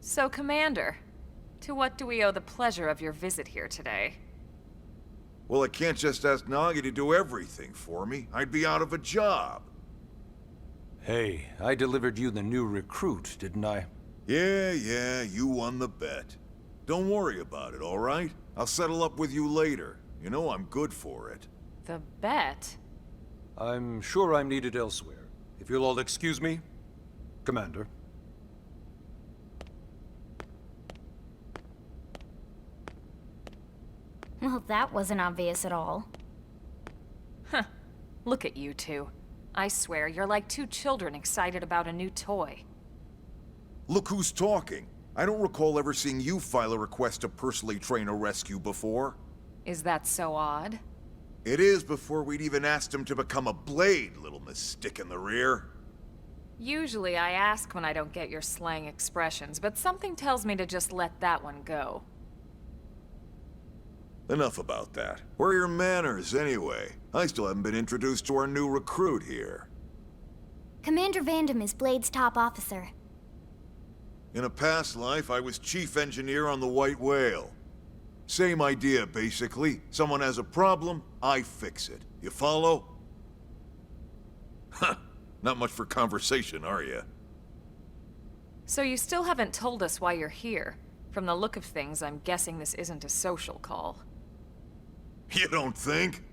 So, Commander, to what do we owe the pleasure of your visit here today? Well, I can't just ask Nagi to do everything for me. I'd be out of a job. Hey, I delivered you the new recruit, didn't I? Yeah, you won the bet. Don't worry about it, all right? I'll settle up with you later. You know I'm good for it. The bet? I'm sure I'm needed elsewhere. If you'll all excuse me, Commander. Well, that wasn't obvious at all. Huh. Look at you two. I swear, you're like two children excited about a new toy. Look who's talking. I don't recall ever seeing you file a request to personally train a rescue before. Is that so odd? It is before we'd even asked him to become a blade, little Miss Stick in the Rear. Usually I ask when I don't get your slang expressions, but something tells me to just let that one go. Enough about that. Where are your manners, anyway? I still haven't been introduced to our new recruit here. Commander Vandam is Blade's top officer. In a past life, I was chief engineer on the White Whale. Same idea, basically. Someone has a problem, I fix it. You follow? Huh. Not much for conversation, are you? So you still haven't told us why you're here. From the look of things, I'm guessing this isn't a social call. You don't think?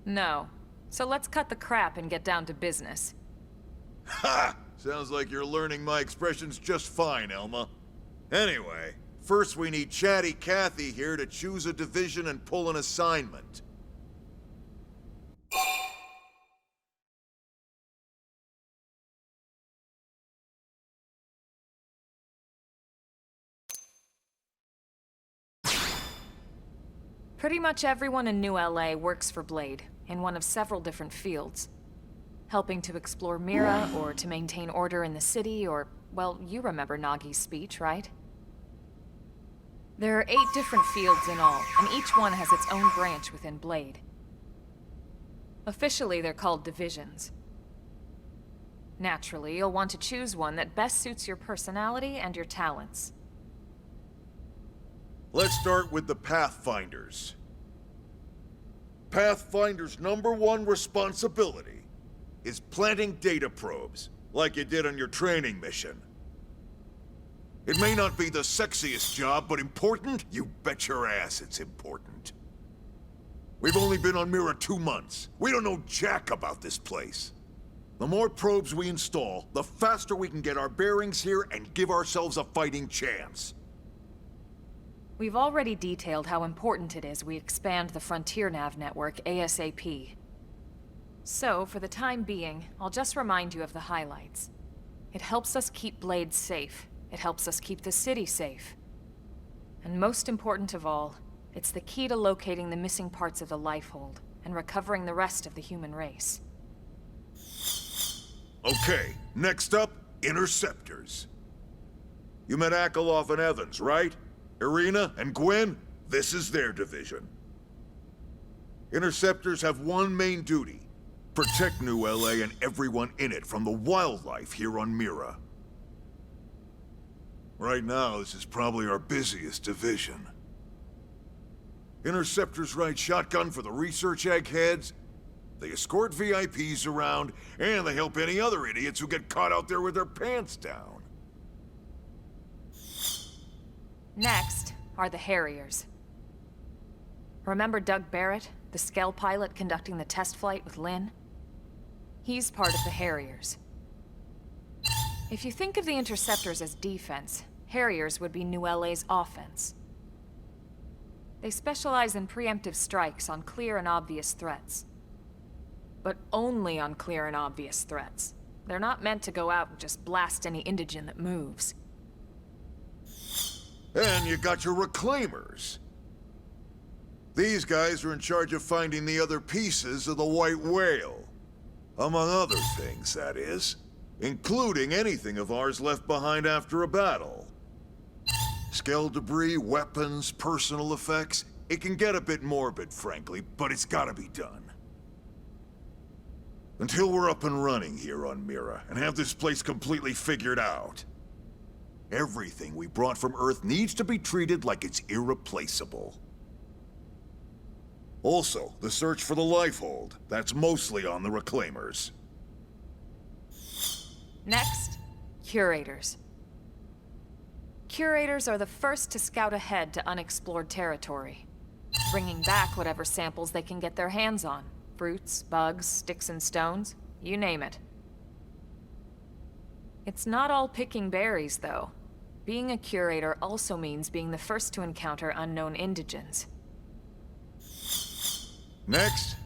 No. So let's cut the crap and get down to business. Ha! Sounds like you're learning my expressions just fine, Elma. Anyway, first we need Chatty Cathy here to choose a division and pull an assignment. Pretty much everyone in New LA works for Blade, in one of several different fields. Helping to explore Mira, or to maintain order in the city, or, well, you remember Nagi's speech, right? There are 8 different fields in all, and each one has its own branch within Blade. Officially, they're called divisions. Naturally, you'll want to choose one that best suits your personality and your talents. Let's start with the Pathfinders. Pathfinder's #1 responsibility is planting data probes, like you did on your training mission. It may not be the sexiest job, but important? You bet your ass it's important. We've only been on Mira 2 months. We don't know jack about this place. The more probes we install, the faster we can get our bearings here and give ourselves a fighting chance. We've already detailed how important it is we expand the Frontier Nav network ASAP. So, for the time being, I'll just remind you of the highlights. It helps us keep Blade safe. It helps us keep the city safe. And most important of all, it's the key to locating the missing parts of the Lifehold and recovering the rest of the human race. Okay, next up, Interceptors. You met Akalov and Evans, right? Irina and Gwen? This is their division. Interceptors have one main duty: protect New LA and everyone in it from the wildlife here on Mira. Right now, this is probably our busiest division. Interceptors ride shotgun for the research eggheads, they escort VIPs around, and they help any other idiots who get caught out there with their pants down. Next are the Harriers. Remember Doug Barrett, the Skell pilot conducting the test flight with Lynn? He's part of the Harriers. If you think of the Interceptors as defense, Harriers would be New LA's offense. They specialize in preemptive strikes on clear and obvious threats. But only on clear and obvious threats. They're not meant to go out and just blast any indigen that moves. And you got your Reclaimers. These guys are in charge of finding the other pieces of the White Whale. Among other things, that is. Including anything of ours left behind after a battle. Skell debris, weapons, personal effects. It can get a bit morbid, frankly, but it's gotta be done. Until we're up and running here on Mira, and have this place completely figured out. Everything we brought from Earth needs to be treated like it's irreplaceable. Also, the search for the Lifehold. That's mostly on the Reclaimers. Next, Curators. Curators are the first to scout ahead to unexplored territory, bringing back whatever samples they can get their hands on. Fruits, bugs, sticks and stones, you name it. It's not all picking berries, though. Being a curator also means being the first to encounter unknown indigens. Next,